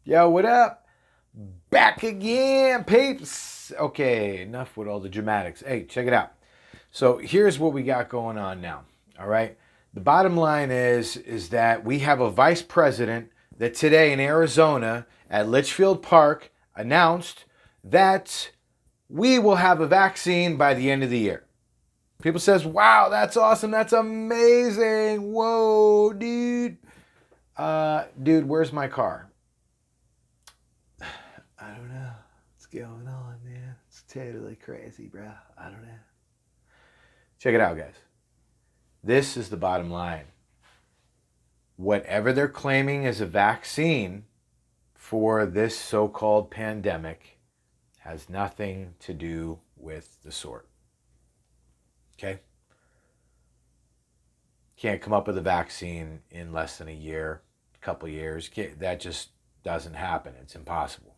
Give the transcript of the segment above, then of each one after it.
Yo, what up? Back again, peeps. Okay, enough with all the dramatics. Hey, check it out. So here's what we got going on now. All right. The bottom line is that we have a vice president that today in Arizona at Litchfield Park announced that we will have a vaccine by the end of the year. People says, "Wow, that's awesome. That's amazing. Whoa, dude. Dude, where's my car?" I don't know what's going on, man. It's totally crazy, bro. I don't know. Check it out, guys. This is the bottom line. Whatever they're claiming as a vaccine for this so-called pandemic has nothing to do with the sort. Okay? Can't come up with a vaccine in less than a year, a couple years. That just doesn't happen. It's impossible.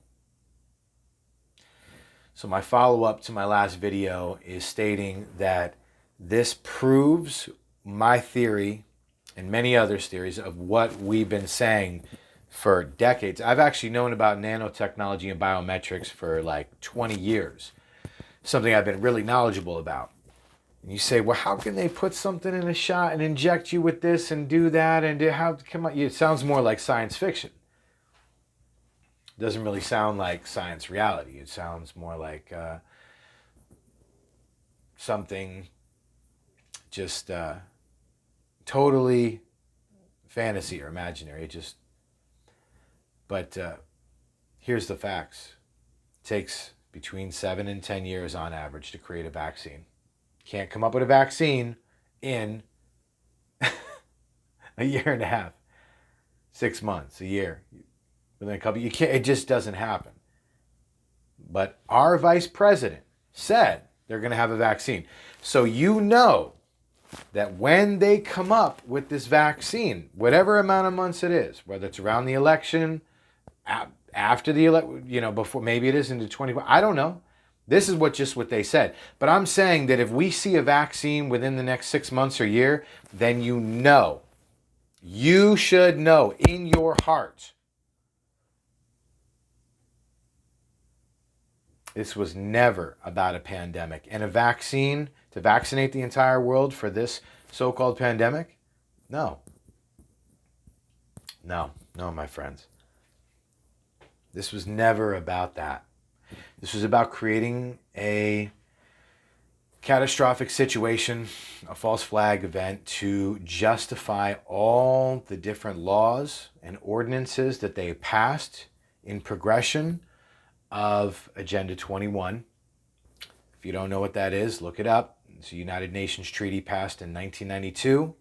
So my follow-up to my last video is stating that this proves my theory and many others' theories of what we've been saying for decades. I've actually known about nanotechnology and biometrics for like 20 years, something I've been really knowledgeable about. And you say, well, how can they put something in a shot and inject you with this and do that? And come on, it sounds more like science fiction. Doesn't really sound like science reality. It sounds more like something just totally fantasy or imaginary. But here's the facts. It takes between 7 and 10 years on average to create a vaccine. Can't come up with a vaccine in a year and a half, 6 months, a year. Within a couple, you can't. It just doesn't happen. But our vice president said they're going to have a vaccine. So you know that when they come up with this vaccine, whatever amount of months it is, whether it's around the election, after the election, before, maybe it is into 20, I don't know. This is what they said. But I'm saying that if we see a vaccine within the next 6 months or year, then you should know in your heart, this was never about a pandemic. And a vaccine to vaccinate the entire world for this so-called pandemic? No. No, my friends. This was never about that. This was about creating a catastrophic situation, a false flag event, to justify all the different laws and ordinances that they passed in progression of Agenda 21. If you don't know what that is, look it up. It's a United Nations treaty passed in 1992.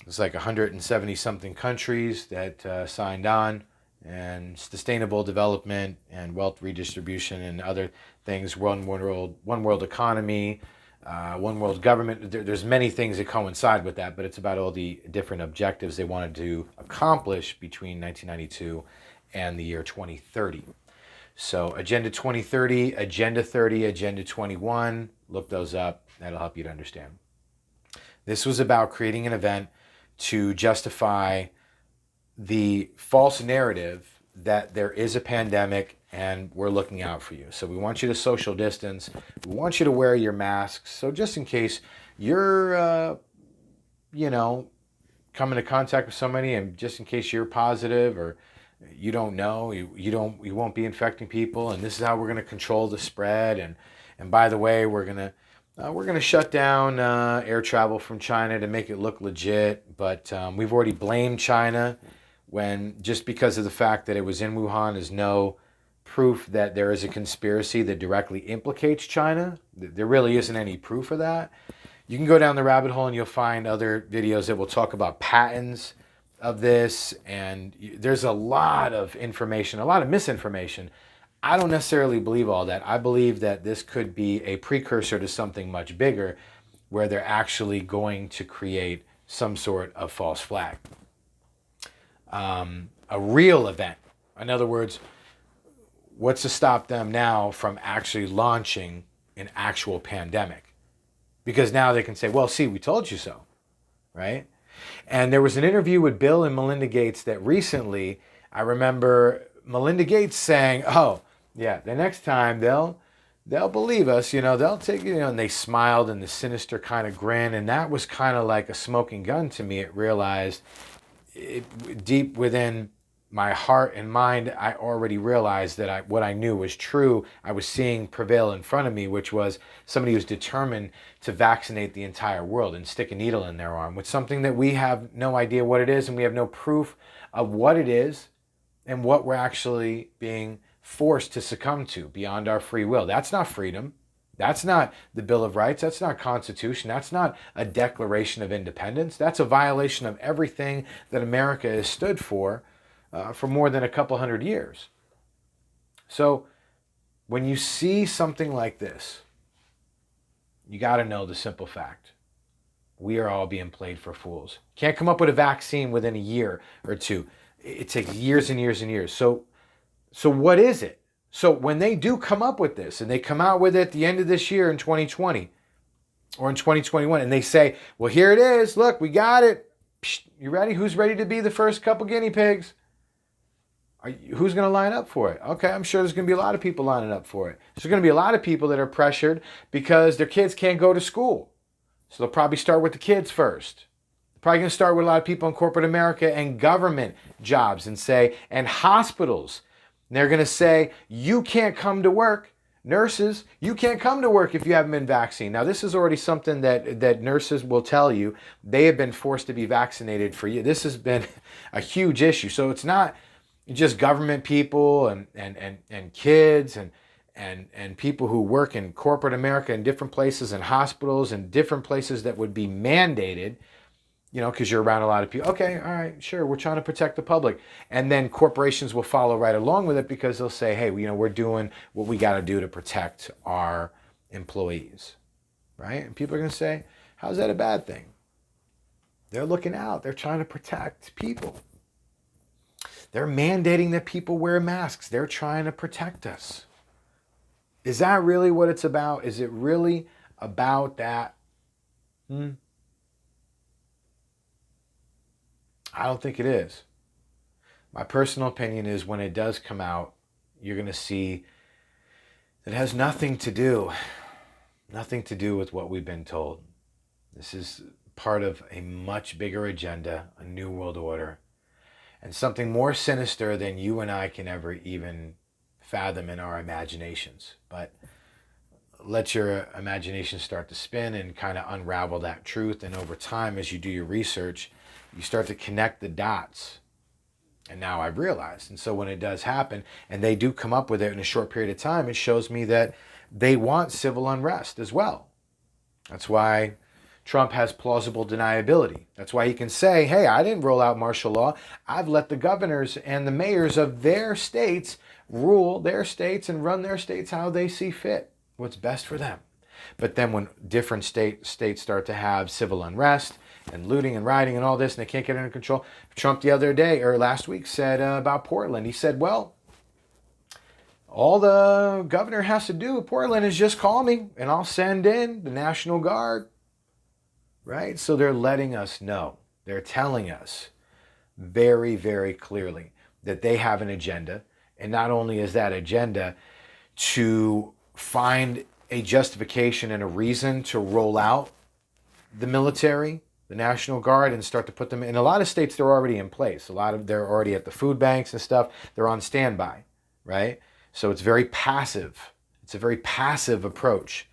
It's like 170 something countries that signed on, and sustainable development and wealth redistribution and other things, one world economy, one world government. There's many things that coincide with that, but it's about all the different objectives they wanted to accomplish between 1992 and the year 2030. So Agenda 2030, Agenda 30, Agenda 21, look those up. That'll help you to understand. This was about creating an event to justify the false narrative that there is a pandemic and we're looking out for you. So we want you to social distance. We want you to wear your masks. So just in case you're, come into contact with somebody, and just in case you're positive or you don't know, you won't be infecting people, and this is how we're going to control the spread. And by the way, we're going to shut down air travel from China to make it look legit. But we've already blamed China, when just because of the fact that it was in Wuhan is no proof that there is a conspiracy that directly implicates China. There really isn't any proof of that. You can go down the rabbit hole and you'll find other videos that will talk about patents of this, and there's a lot of information, a lot of misinformation. I don't necessarily believe all that. I believe that this could be a precursor to something much bigger, where they're actually going to create some sort of false flag. A real event. In other words, what's to stop them now from actually launching an actual pandemic? Because now they can say, well, see, we told you so, right? And there was an interview with Bill and Melinda Gates that recently I remember Melinda Gates saying, "Oh, yeah, the next time they'll believe us, they'll take, and they smiled in the sinister kind of grin, and that was kind of like a smoking gun to me. It realized deep within my heart and mind, I already realized that what I knew was true. I was seeing prevail in front of me, which was somebody who's determined to vaccinate the entire world and stick a needle in their arm with something that we have no idea what it is, and we have no proof of what it is and what we're actually being forced to succumb to beyond our free will. That's not freedom. That's not the Bill of Rights. That's not Constitution. That's not a Declaration of Independence. That's a violation of everything that America has stood for more than a couple hundred years. So when you see something like this, you got to know the simple fact. We are all being played for fools. Can't come up with a vaccine within a year or two. It takes years and years and years. So what is it? So when they do come up with this and they come out with it at the end of this year in 2020 or in 2021 and they say, well, here it is. Look, we got it. Psst, you ready? Who's ready to be the first couple guinea pigs? Who's going to line up for it? Okay, I'm sure there's going to be a lot of people lining up for it. There's going to be a lot of people that are pressured because their kids can't go to school. So they'll probably start with the kids first. They're probably going to start with a lot of people in corporate America and government jobs and hospitals. And they're going to say, you can't come to work. Nurses, you can't come to work if you haven't been vaccinated. Now, this is already something that nurses will tell you. They have been forced to be vaccinated for years. This has been a huge issue. So it's not just government people and kids and people who work in corporate America in different places and hospitals and different places that would be mandated, because you're around a lot of people. Okay, all right, sure, we're trying to protect the public. And then corporations will follow right along with it because they'll say, hey, we're doing what we got to do to protect our employees, right? And people are going to say, how's that a bad thing? They're looking out. They're trying to protect people. They're mandating that people wear masks. They're trying to protect us. Is that really what it's about? Is it really about that? I don't think it is. My personal opinion is when it does come out, you're going to see that it has nothing to do with what we've been told. This is part of a much bigger agenda, a new world order, and something more sinister than you and I can ever even fathom in our imaginations. But let your imagination start to spin and kind of unravel that truth. And over time, as you do your research, you start to connect the dots. And now I've realized. And so when it does happen, and they do come up with it in a short period of time, it shows me that they want civil unrest as well. That's why Trump has plausible deniability. That's why he can say, hey, I didn't roll out martial law. I've let the governors and the mayors of their states rule their states and run their states how they see fit, what's best for them. But then when different states start to have civil unrest and looting and rioting and all this, and they can't get it under control, Trump the other day, or last week, said about Portland, he said, well, all the governor has to do at Portland is just call me and I'll send in the National Guard. Right? So they're letting us know. They're telling us very, very clearly that they have an agenda. And not only is that agenda to find a justification and a reason to roll out the military, the National Guard, and start to put them in a lot of states. They're already in place. They're already at the food banks and stuff. They're on standby, right? So it's very passive. It's a very passive approach.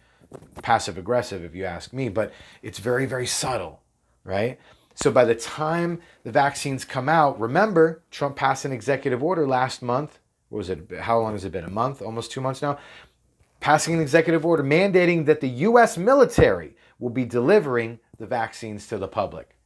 Passive aggressive, if you ask me, but it's very, very subtle, right? So by the time the vaccines come out, remember, Trump passed an executive order last month. What was it? How long has it been? A month? Almost 2 months now? Passing an executive order mandating that the U.S. military will be delivering the vaccines to the public.